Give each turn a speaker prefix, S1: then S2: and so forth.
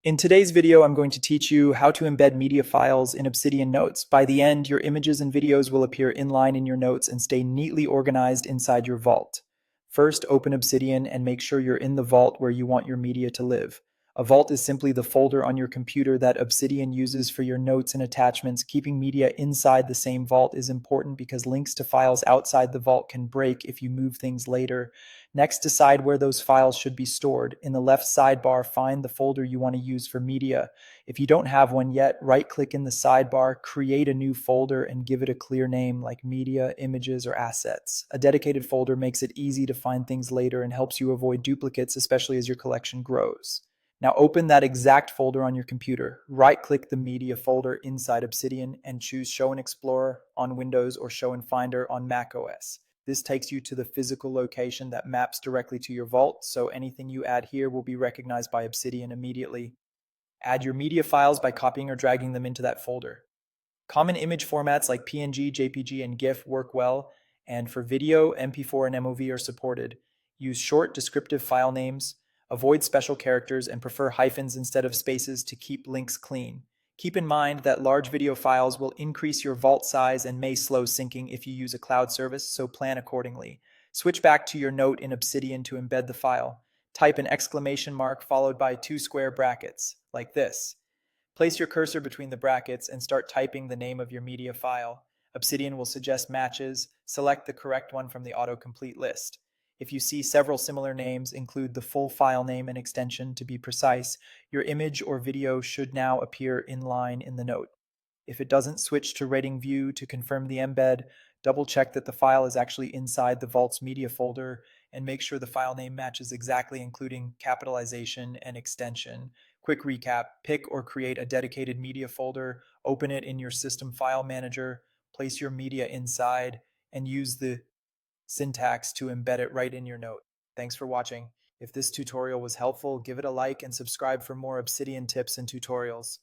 S1: In today's video, I'm going to teach you how to embed media files in Obsidian Notes. By the end, your images and videos will appear inline in your notes and stay neatly organized inside your vault. First, open Obsidian and make sure you're in the vault where you want your media to live. A vault is simply the folder on your computer that Obsidian uses for your notes and attachments. Keeping media inside the same vault is important because links to files outside the vault can break if you move things later. Next, decide where those files should be stored. In the left sidebar, find the folder you want to use for media. If you don't have one yet, right-click in the sidebar, create a new folder, and give it a clear name like Media, Images, or Assets. A dedicated folder makes it easy to find things later and helps you avoid duplicates, especially as your collection grows. Now open that exact folder on your computer. Right-click the media folder inside Obsidian and choose Show in Explorer on Windows or Show in Finder on Mac OS. This takes you to the physical location that maps directly to your vault, so anything you add here will be recognized by Obsidian immediately. Add your media files by copying or dragging them into that folder. Common image formats like PNG, JPG, and GIF work well, and for video, MP4 and MOV are supported. Use short, descriptive file names, avoid special characters, and prefer hyphens instead of spaces to keep links clean. Keep in mind that large video files will increase your vault size and may slow syncing if you use a cloud service, so plan accordingly. Switch back to your note in Obsidian to embed the file. Type an exclamation mark followed by two square brackets, like this. Place your cursor between the brackets and start typing the name of your media file. Obsidian will suggest matches. Select the correct one from the autocomplete list. If you see several similar names, include the full file name and extension to be precise. Your image or video should now appear in line in the note. If it doesn't, switch to Rating View to confirm the embed. Double check that the file is actually inside the Vault's media folder and make sure the file name matches exactly, including capitalization and extension. Quick recap: pick or create a dedicated media folder, open it in your system file manager, place your media inside, and use the syntax to embed it right in your note. Thanks for watching. If this tutorial was helpful, give it a like and subscribe for more Obsidian tips and tutorials.